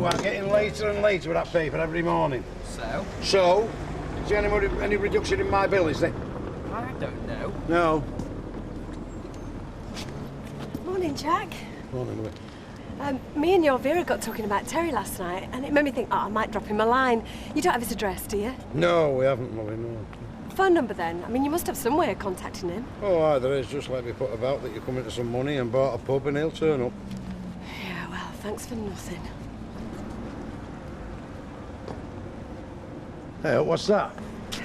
we're getting later and later with that paper every morning. So? So? Is there any reduction in my bill, is there? I don't know. No. Morning, Jack. Morning, Louis. Me and your Vera got talking about Terry last night, and it made me think, I might drop him a line. You don't have his address, do you? No, we haven't, Louis, no. Phone number, then? I mean, you must have some way of contacting him. Oh, aye, there is. Just let me put about that you're coming to some money and bought a pub and he'll turn up. Yeah, well, thanks for nothing. Hey, what's that?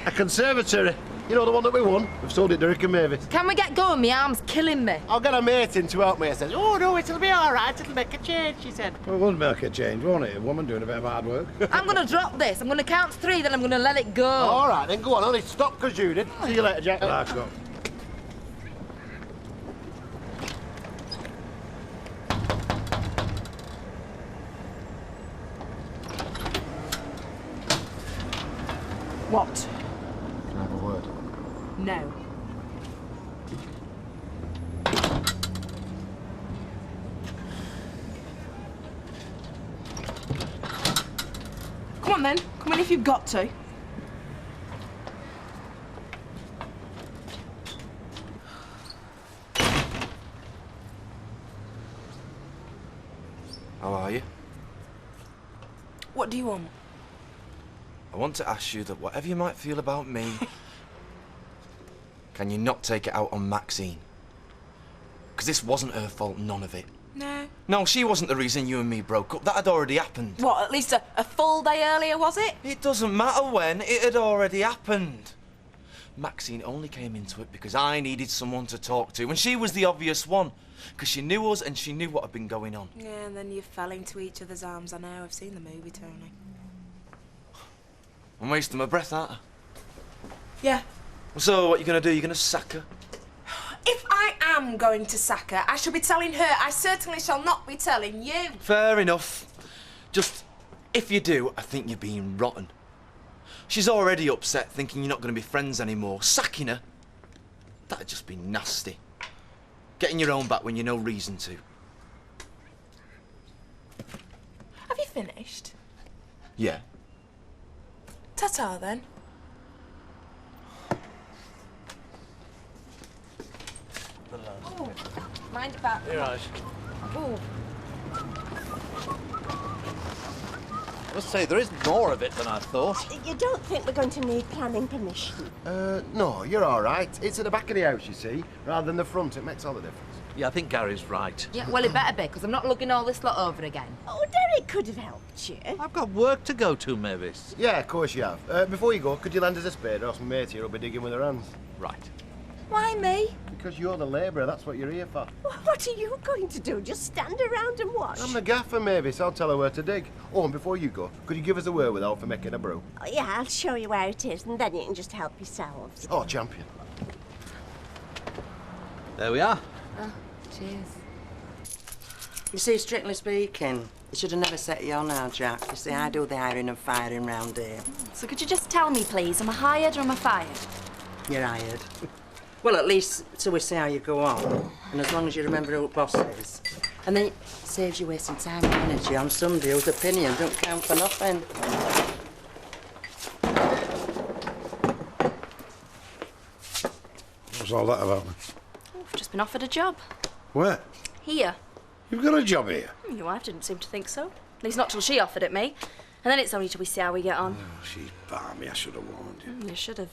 A conservatory. You know, the one that we won? We've sold it to Rick and Mavis. Can we get going? My arm's killing me. I'll get a mate in to help me. I says, oh, no, it'll be all right. It'll make a change, she said. Well, it would make a change, won't it? A woman doing a bit of hard work. I'm going to drop this. I'm going to count 3, then I'm going to let it go. All right, then go on. Only stop because you did. See you later, Jack. Right, go. What? Can I have a word? No. Come on, then. Come on if you've got to. How are you? What do you want? I want to ask you that whatever you might feel about me, can you not take it out on Maxine? Because this wasn't her fault, none of it. No. No, she wasn't the reason you and me broke up. That had already happened. What, at least a full day earlier, was it? It doesn't matter when, it had already happened. Maxine only came into it because I needed someone to talk to, and she was the obvious one. Because she knew us and she knew what had been going on. Yeah, and then you fell into each other's arms. I know, I've seen the movie, Tony. I'm wasting my breath, aren't I? Yeah. So, what you going to do? You going to sack her? If I am going to sack her, I shall be telling her. I certainly shall not be telling you. Fair enough. Just, if you do, I think you're being rotten. She's already upset, thinking you're not going to be friends anymore. Sacking her? That'd just be nasty. Getting your own back when you know reason to. Have you finished? Yeah. Ta-ta, then. Oh, mind your back. Here, Raj. Oh. I must say, there is more of it than I thought. You don't think we're going to need planning permission? No, you're all right. It's at the back of the house, you see, rather than the front. It makes all the difference. Yeah, I think Gary's right. Yeah, well, it better be, because I'm not looking all this lot over again. Oh, Derek could have helped you. I've got work to go to, Mavis. Yeah, of course you have. Before you go, could you lend us a spade or else my mate here will be digging with her hands? Right. Why me? Because you're the labourer, that's what you're here for. What are you going to do? Just stand around and watch? I'm the gaffer, Mavis. I'll tell her where to dig. Oh, and before you go, could you give us a wherewithal for making a brew? Oh, yeah, I'll show you where it is, and then you can just help yourselves. Oh, champion. There we are. Oh, cheers. You see, strictly speaking, you should have never set you on now, Jack. You see, I do the hiring and firing round here. So could you just tell me, please, am I hired or am I fired? You're hired. Well, at least till we see how you go on. And as long as you remember who the boss is. And then it saves you wasting time and energy on somebody whose opinion don't count for nothing. What's all that about? Oh, I've just been offered a job. Where? Here. You've got a job here? Your wife didn't seem to think so. At least not till she offered it me. And then it's only till we see how we get on. Oh, she's balmy. I should have warned you. You should have.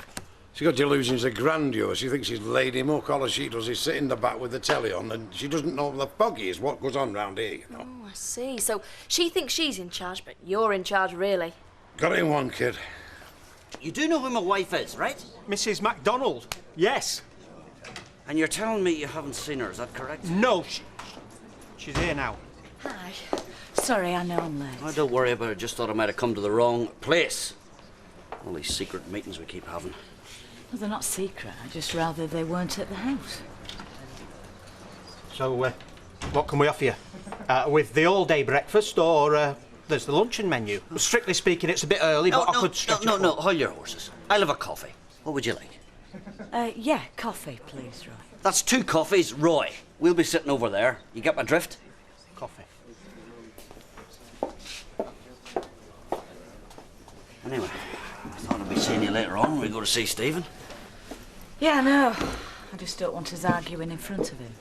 She's got delusions of grandeur. She thinks she's Lady Muck. All she does is sit in the back with the telly on, and she doesn't know the foggy is what goes on round here, you know. Oh, I see. So she thinks she's in charge, but you're in charge, really. Got it in one, kid. You do know who my wife is, right? Mrs. MacDonald, yes. And you're telling me you haven't seen her, is that correct? No, she's here now. Hi. Sorry, I know I'm late. Oh, don't worry about it. Just thought I might have come to the wrong place. All these secret meetings we keep having. Well, they're not secret. I'd just rather they weren't at the house. So, what can we offer you? With the all-day breakfast, or there's the luncheon menu? Strictly speaking, it's a bit early, but I could stretch it. No, hold your horses. I'll have a coffee. What would you like? Yeah, coffee, please, Roy. That's 2 coffees, Roy. We'll be sitting over there. You get my drift? Coffee. Anyway, I thought I'd be seeing you later on when we go to see Stephen. Yeah, no. I just don't want us arguing in front of him.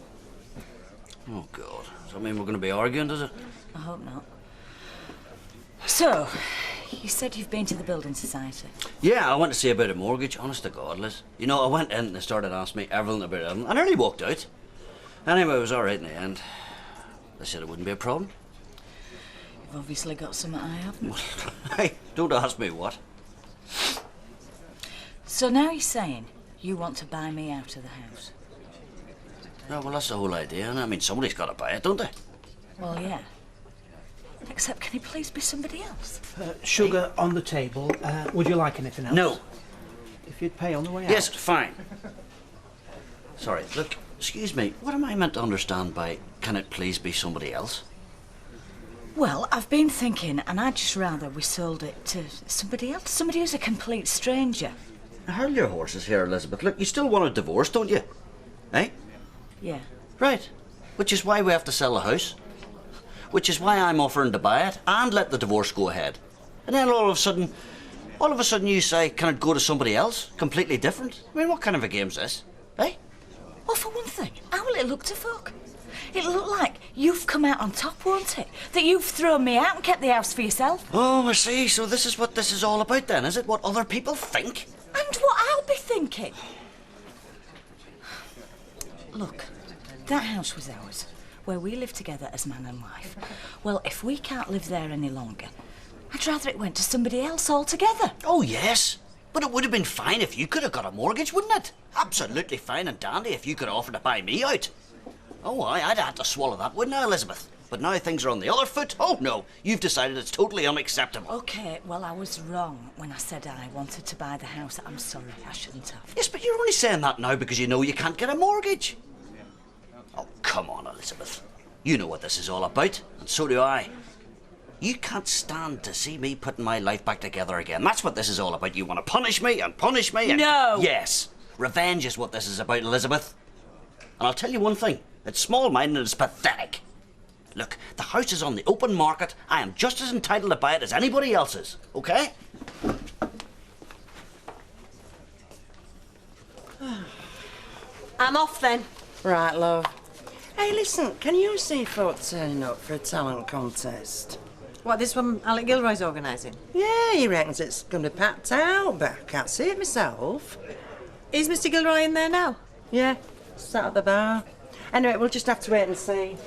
Oh, God. Does that mean we're going to be arguing, does it? I hope not. So, you said you've been to the Building Society. Yeah, I went to see about a mortgage, honest to God, Liz. You know, I went in and they started asking me everything about everything. I nearly walked out. Anyway, it was all right in the end. They said it wouldn't be a problem. You've obviously got something I haven't. Hey, don't ask me what. So now you're saying you want to buy me out of the house? No, well, that's the whole idea, and I mean, somebody's got to buy it, don't they? Well, yeah. Except, can he please be somebody else? Sugar on the table. Would you like anything else? No. If you'd pay on the way out. Yes, fine. Sorry, look, excuse me, what am I meant to understand by, can it please be somebody else? Well, I've been thinking, and I'd just rather we sold it to somebody else, somebody who's a complete stranger. Now, hold your horses here, Elizabeth. Look, you still want a divorce, don't you? Eh? Yeah. Right. Which is why we have to sell the house. Which is why I'm offering to buy it and let the divorce go ahead. And then all of a sudden you say, can it go to somebody else? Completely different? I mean, what kind of a game's this? Eh? Well, for one thing, how will it look to folk? It'll look like you've come out on top, won't it? That you've thrown me out and kept the house for yourself. Oh, I see. So this is what this is all about then, is it? What other people think? And what I'll be thinking. Look, that house was ours, where we lived together as man and wife. Well, if we can't live there any longer, I'd rather it went to somebody else altogether. Oh, yes. But it would have been fine if you could have got a mortgage, wouldn't it? Absolutely fine and dandy if you could have offered to buy me out. Oh, I'd have had to swallow that, wouldn't I, Elizabeth? But now things are on the other foot. Oh, no. You've decided it's totally unacceptable. OK, well, I was wrong when I said I wanted to buy the house. I'm sorry, I shouldn't have. Yes, but you're only saying that now because you know you can't get a mortgage. Oh, come on, Elizabeth. You know what this is all about, and so do I. You can't stand to see me putting my life back together again. That's what this is all about. You want to punish me and punish me and... No! Yes. Revenge is what this is about, Elizabeth. And I'll tell you one thing. It's small-minded and it's pathetic. Look, the house is on the open market. I am just as entitled to buy it as anybody else is, okay? I'm off then. Right, love. Hey, listen, can you see folk turning up for a talent contest? What, this one Alec Gilroy's organising? Yeah, he reckons it's going to be packed out, but I can't see it myself. Is Mr Gilroy in there now? Yeah, sat at the bar. Anyway, we'll just have to wait and see.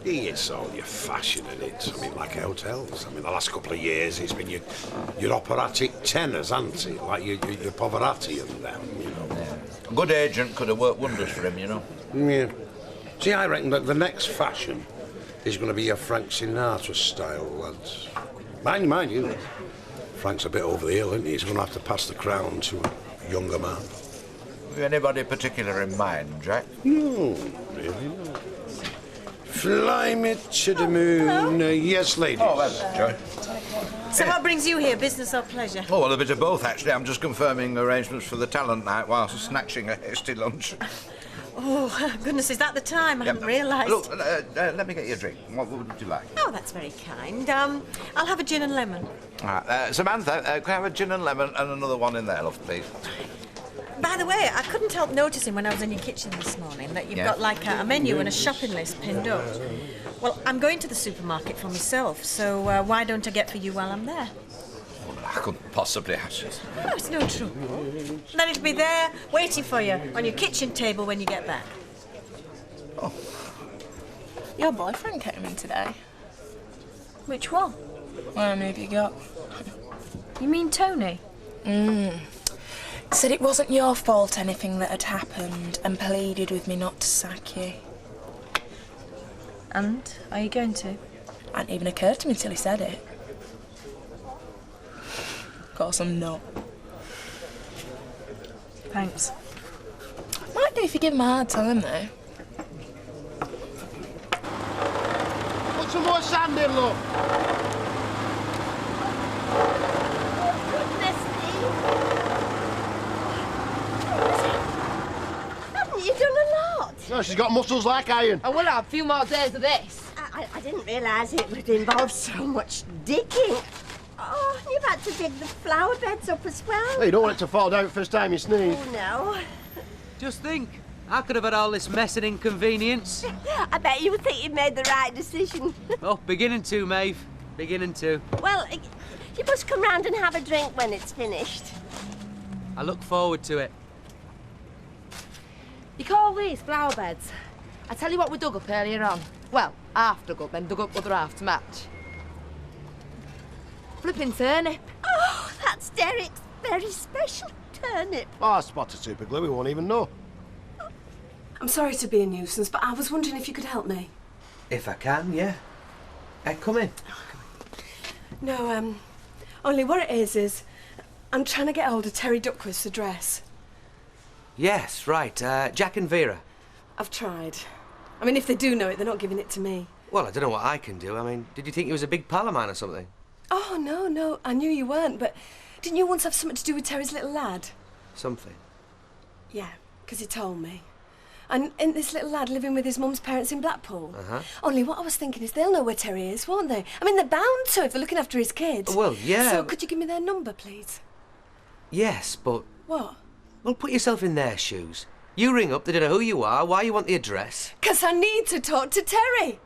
It's all your fashion in it. I mean, like hotels. I mean, the last couple of years it's been your operatic tenors, hasn't it? Like your Pavarotti and them, you know. Yeah. A good agent could have worked wonders for him, you know. Yeah. See, I reckon that the next fashion is going to be your Frank Sinatra style, lads. Mind you, Frank's a bit over the hill, isn't he? He's going to have to pass the crown to a younger man. Have you anybody particular in mind, Jack? No, really not. Fly me to the moon. Yes, ladies. Oh, that's Joy. So what brings you here, business or pleasure? Oh, well, a bit of both, actually. I'm just confirming arrangements for the talent night whilst snatching a hasty lunch. Oh, goodness, is that the time? I hadn't realised. Look, let me get you a drink. What would you like? Oh, that's very kind. I'll have a gin and lemon. Samantha, can I have a gin and lemon and another one in there, love, please? By the way, I couldn't help noticing when I was in your kitchen this morning that you've got like a menu and a shopping list pinned up. Well, I'm going to the supermarket for myself, so why don't I get for you while I'm there? Well, I couldn't possibly ask you. Oh, it's no trouble. Then it'll be there, waiting for you, on your kitchen table when you get back. Oh. Your boyfriend came in today. Which one? Well, maybe you got. You mean Tony? Said it wasn't your fault anything that had happened and pleaded with me not to sack you. And? Are you going to? Hadn't even occurred to me till he said it. Of course I'm not. Thanks. Might do if you give him a hard time, though. Put some more sand in, look. You've done a lot. No, she's got muscles like iron. I will have a few more days of this. I didn't realise it would involve so much digging. Oh, You've had to dig the flower beds up as well. Hey, you don't want it to fall down first time you sneeze. Oh, no. Just think, I could have had all this mess and inconvenience. I bet you think you made the right decision. Oh, beginning to, Maeve. Beginning to. Well, you must come round and have a drink when it's finished. I look forward to it. You call these flower beds? I tell you what we dug up earlier on. Well, half dug up, then dug up other half to match. Flipping turnip. Oh, that's Derek's very special turnip. Oh, a spot of super glue, we won't even know. I'm sorry to be a nuisance, but I was wondering if you could help me. If I can, yeah. Come in. No, only what it is I'm trying to get hold of Terry Duckworth's address. Yes, right. Jack and Vera. I've tried. I mean, if they do know it, they're not giving it to me. Well, I don't know what I can do. I mean, did you think he was a big pal of mine or something? Oh, no, I knew you weren't, but didn't you once have something to do with Terry's little lad? Something. Yeah, because he told me. And isn't this little lad living with his mum's parents in Blackpool? Uh-huh. Only what I was thinking is they'll know where Terry is, won't they? I mean, they're bound to if they're looking after his kids. Well, yeah. So could you give me their number, please? Yes, but... What? Well, put yourself in their shoes. You ring up, they don't know who you are, why you want the address. 'Cause I need to talk to Terry.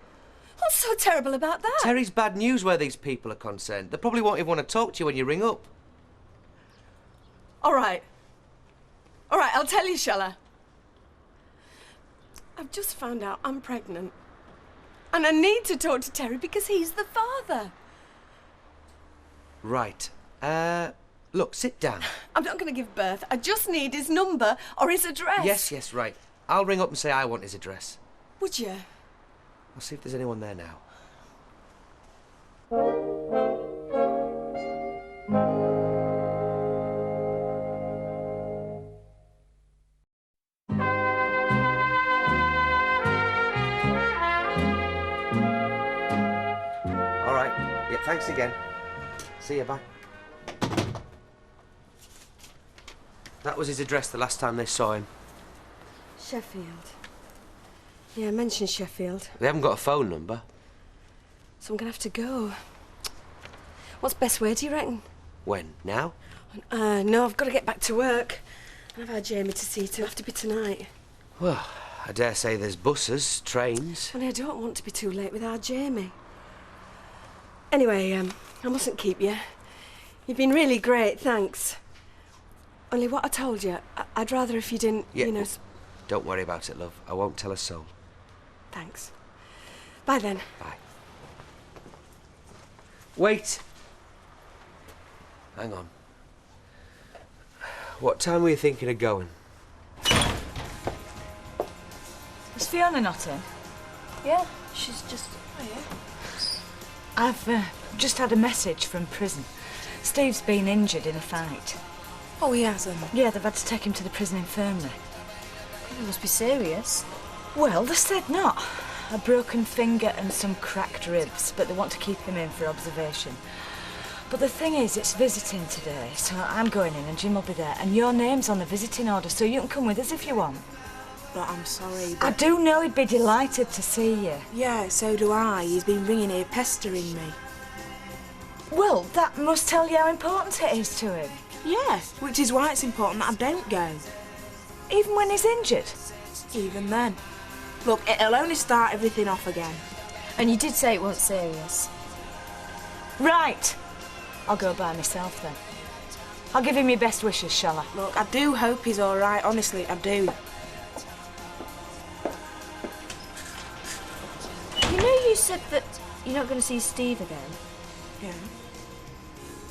What's so terrible about that? Terry's bad news where these people are concerned. They probably won't even want to talk to you when you ring up. All right, I'll tell you, shall I? I've just found out I'm pregnant. And I need to talk to Terry because he's the father. Right. Look, sit down. I'm not going to give birth. I just need his number or his address. Yes, right. I'll ring up and say I want his address. Would you? I'll see if there's anyone there now. All right. Yeah, thanks again. See you, bye. That was his address the last time they saw him. Sheffield. Yeah, mention Sheffield. They haven't got a phone number. So I'm going to have to go. What's best way, do you reckon? When? Now? No, I've got to get back to work. I've had Jamie to see to. It'll have to be tonight. Well, I dare say there's buses, trains. Only I don't want to be too late with our Jamie. Anyway, I mustn't keep you. You've been really great, thanks. Only what I told you, I'd rather if you didn't, Yeah, you know... Don't worry about it, love. I won't tell a soul. Thanks. Bye then. Bye. Wait! Hang on. What time were you thinking of going? Is Fiona not in? Yeah, she's just... Oh, yeah. I've just had a message from prison. Steve's been injured in a fight. Oh, he hasn't? Yeah, they've had to take him to the prison infirmary. It must be serious. Well, they said not. A broken finger and some cracked ribs, but they want to keep him in for observation. But the thing is, it's visiting today, so I'm going in and Jim will be there. And your name's on the visiting order, so you can come with us if you want. But I'm sorry, I do know he'd be delighted to see you. Yeah, so do I. He's been ringing here pestering me. Well, that must tell you how important it is to him. Yeah, which is why it's important that I don't go. Even when he's injured? Even then. Look, it'll only start everything off again. And you did say it wasn't serious. Right. I'll go by myself then. I'll give him your best wishes, shall I? Look, I do hope he's all right, honestly, I do. You know you said that you're not going to see Steve again? Yeah.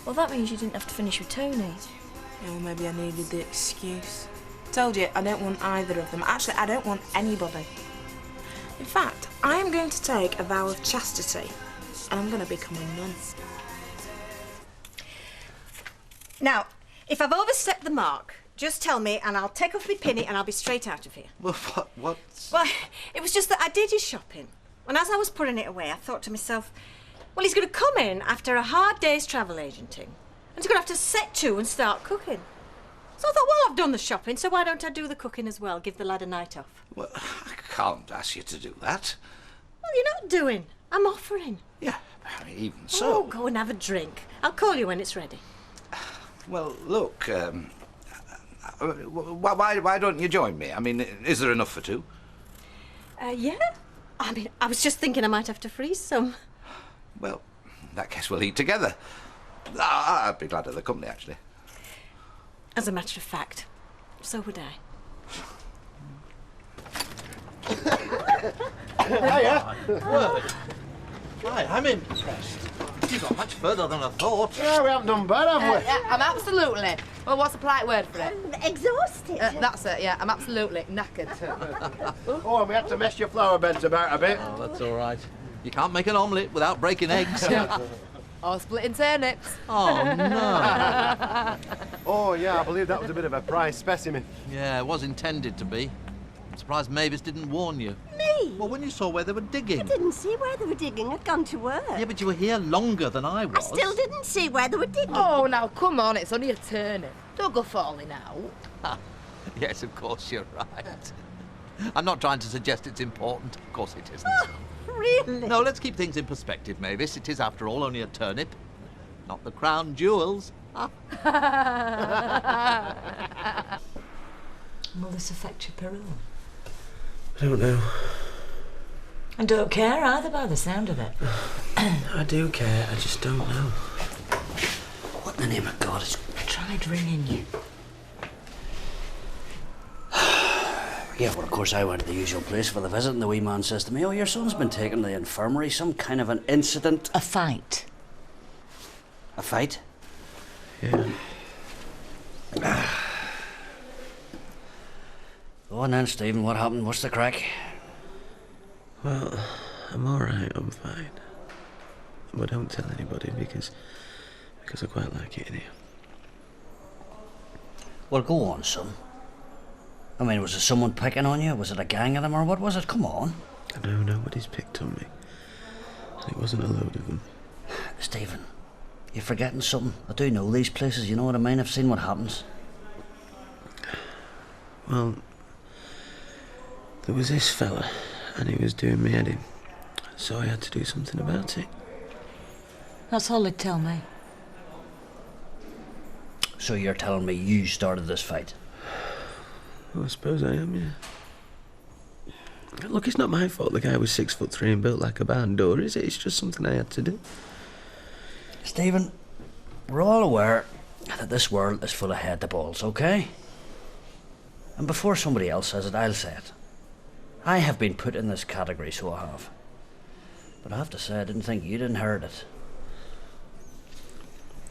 Well, that means you didn't have to finish with Tony. Yeah, well, maybe I needed the excuse. Told you, I don't want either of them. Actually, I don't want anybody. In fact, I am going to take a vow of chastity, and I'm going to become a nun. Now, if I've overstepped the mark, just tell me and I'll take off my pinny and I'll be straight out of here. Well, what? Well, it was just that I did his shopping. And as I was putting it away, I thought to myself, well, he's going to come in after a hard day's travel agenting. And he's going to have to set to and start cooking. So I thought, well, I've done the shopping, so why don't I do the cooking as well? Give the lad a night off. Well, I can't ask you to do that. Well, you're not doing. I'm offering. Yeah, Even Oh, so. go and have a drink. I'll call you when it's ready. Well, look, why don't you join me? I mean, is there enough for two? Yeah. I mean, I was just thinking I might have to freeze some. Well, in that case, we'll eat together. I'd be glad of the company, actually. As a matter of fact, so would I. Hiya. Word. Hi, I'm impressed. You got much further than I thought. Yeah, we haven't done bad, have we? Yeah, I'm absolutely. Well, what's the polite word for it? Exhausted. That's it, yeah. I'm absolutely knackered. Oh, and we had to mess your flower beds about a bit. Oh, that's all right. You can't make an omelette without breaking eggs. Or splitting turnips. Oh, no. Oh, yeah, I believe that was a bit of a prize specimen. Yeah, it was intended to be. I'm surprised Mavis didn't warn you. Me? Well, when you saw where they were digging. I didn't see where they were digging. I'd gone to work. Yeah, but you were here longer than I was. I still didn't see where they were digging. Oh, now, come on. It's only a turnip. Don't go falling out. Yes, of course, you're right. I'm not trying to suggest it's important. Of course it isn't. Really? No, let's keep things in perspective, Mavis. It is, after all, only a turnip. Not the crown jewels. Will this affect your parole? I don't know. And don't care either by the sound of it. I do care, I just don't know. What in the name of God is... I tried ringing you. Yeah, well, of course, I went to the usual place for the visit, and the wee man says to me, "Oh, your son's been taken to the infirmary, some kind of an incident." A fight. A fight? Yeah. Go on then, Stephen, what happened? What's the crack? Well, I'm alright, I'm fine. But don't tell anybody because I quite like it in here. Well, go on, son. I mean, was it someone picking on you? Was it a gang of them, or what was it? Come on. No, nobody's picked on me. And it wasn't a load of them. Stephen, you're forgetting something. I do know these places, you know what I mean? I've seen what happens. Well, there was this fella, and he was doing me head in. So I had to do something about it. That's all they'd tell me. So you're telling me you started this fight? Well, I suppose I am, yeah. Look, it's not my fault the guy was 6'3" and built like a barn door, is it? It's just something I had to do. Stephen, we're all aware that this world is full of head-to-balls, okay? And before somebody else says it, I'll say it. I have been put in this category, so I have. But I have to say, I didn't think you'd inherit it.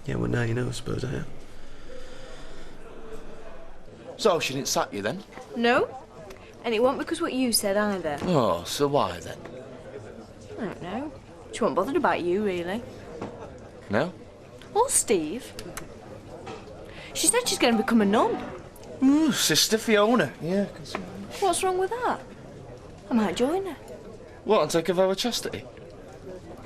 Yeah, well, now you know, I suppose I am. So she didn't sack you then? No. And it wasn't because what you said either. Oh, so why then? I don't know. She wasn't bothered about you, really. No? Or Steve. She said she's going to become a nun. Ooh, Sister Fiona. Yeah. What's wrong with that? I might join her. What, and take a vow of chastity?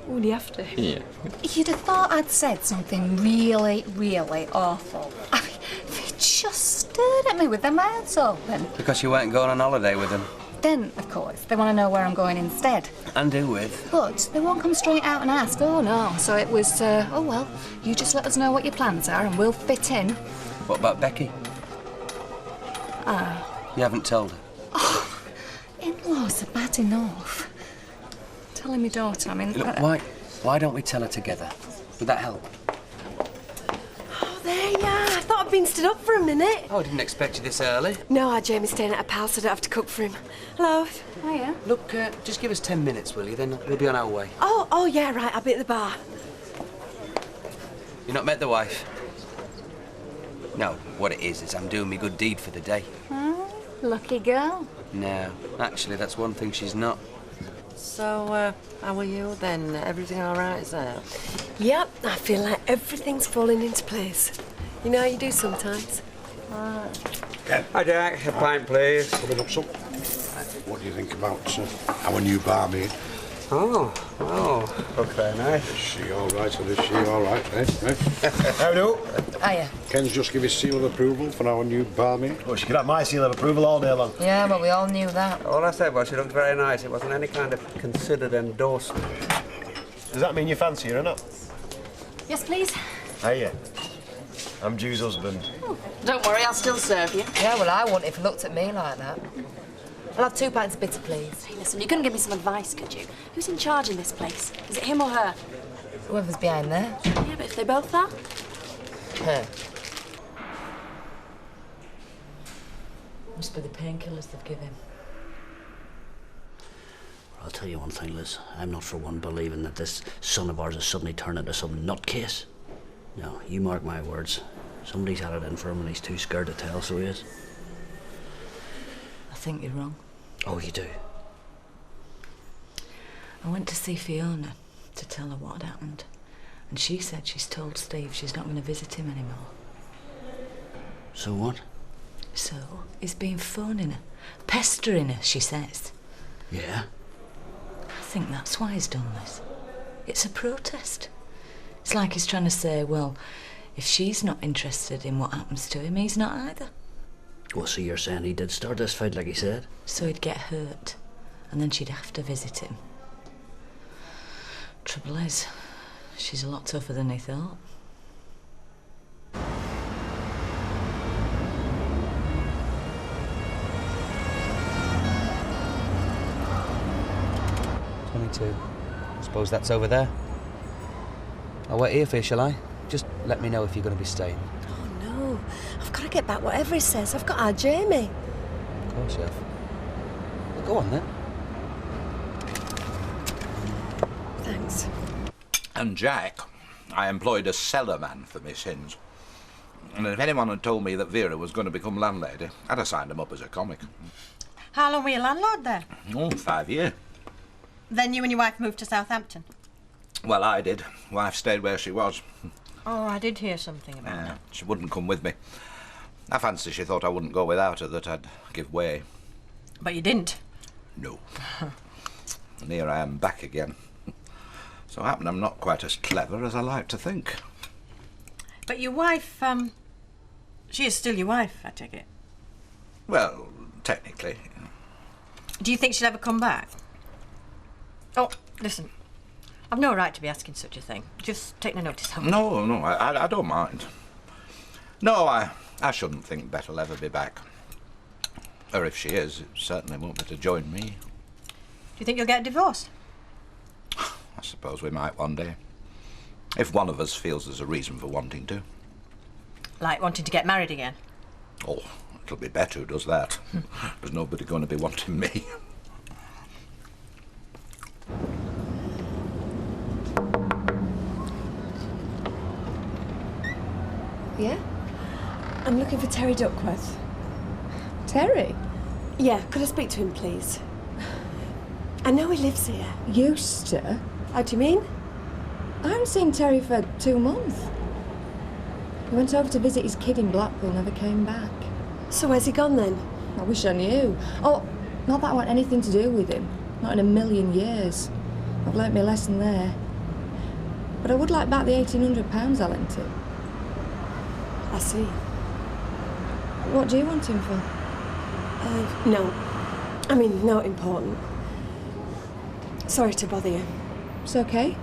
Would you have to? Yeah. You'd have thought I'd said something really, really awful. I mean, they just stared at me with their mouths open. Because you weren't going on holiday with them. Then, of course, they want to know where I'm going instead. And who with? But they won't come straight out and ask, oh no. So it was, oh well, you just let us know what your plans are and we'll fit in. What about Becky? You haven't told her? Oh, in-laws are bad enough. Telling me daughter, I mean... Look, why don't we tell her together? Would that help? Oh, there you are. I thought I'd been stood up for a minute. Oh, I didn't expect you this early. No, our Jamie's staying at a pal, so I don't have to cook for him. Hello. Hiya. Look, just give us 10 minutes, will you? Then we'll be on our way. Oh, yeah, right. I'll be at the bar. You not met the wife? No, what it is I'm doing me good deed for the day. Oh, lucky girl. No, actually, that's one thing she's not. So, how are you then? Everything all right, is there? Yep, I feel like everything's falling into place. You know how you do sometimes. Hi, Jack. A pint, please. Coming up, son. What do you think about our new barmaid? Oh, look very nice. Is she all right, or is she all right, eh? How do? Hiya. Ken's just give his seal of approval for our new barmaid. Well, she could have my seal of approval all day long. Yeah, but we all knew that. All I said was she looked very nice. It wasn't any kind of considered endorsement. Does that mean you fancy her or not? Yes, please. Hiya. I'm Jude's husband. Don't worry, I'll still serve you. Yeah, well, I wouldn't if you looked at me like that. I'll have 2 pints of bitter, please. Hey, listen, you couldn't give me some advice, could you? Who's in charge in this place? Is it him or her? Whoever's behind there. Yeah, but if they both are? Her. Must be the painkillers they've given. I'll tell you one thing, Liz. I'm not for one believing that this son of ours has suddenly turned into some nutcase. No, you mark my words. Somebody's had it in for him and he's too scared to tell, so he is. I think you're wrong. Oh, you do? I went to see Fiona to tell her what had happened, and she said she's told Steve she's not going to visit him anymore. So what? So, he's been phoning her, pestering her, she says. Yeah? I think that's why he's done this. It's a protest. It's like he's trying to say, well, if she's not interested in what happens to him, he's not either. Well, so you're saying he did start this fight like he said? So he'd get hurt, and then she'd have to visit him. Trouble is, she's a lot tougher than he thought. I suppose that's over there. I'll wait here for you, shall I? Just let me know if you're going to be staying. Oh, no. I've got to get back whatever he says. I've got our Jamie. Of course you have. Well, go on then. Thanks. And Jack, I employed a cellarman for my sins. And if anyone had told me that Vera was going to become landlady, I'd have signed him up as a comic. How long were you landlord there? Oh, 5 years. Then you and your wife moved to Southampton? Well, I did. Wife stayed where she was. Oh, I did hear something about that. She wouldn't come with me. I fancy she thought I wouldn't go without her, that I'd give way. But you didn't? No. And here I am back again. So happen I'm not quite as clever as I like to think. But your wife, she is still your wife, I take it? Well, technically. Do you think she'll ever come back? Oh, listen. I've no right to be asking such a thing. Just take no notice of it. No, I don't mind. No, I shouldn't think Bet'll ever be back. Or if she is, it certainly won't be to join me. Do you think you'll get a divorce? I suppose we might one day. If one of us feels there's a reason for wanting to. Like wanting to get married again? Oh, it'll be better who does that. There's nobody going to be wanting me. Yeah? I'm looking for Terry Duckworth. Terry? Yeah, could I speak to him, please? I know he lives here. Used to? How do you mean? I haven't seen Terry for 2 months. He went over to visit his kid in Blackpool, never came back. So where's he gone then? I wish I knew. Oh, not that I want anything to do with him. Not in a million years. I've learnt my lesson there. But I would like back the £1,800 I lent him. I see. What do you want him for? No. I mean, not important. Sorry to bother you. It's okay.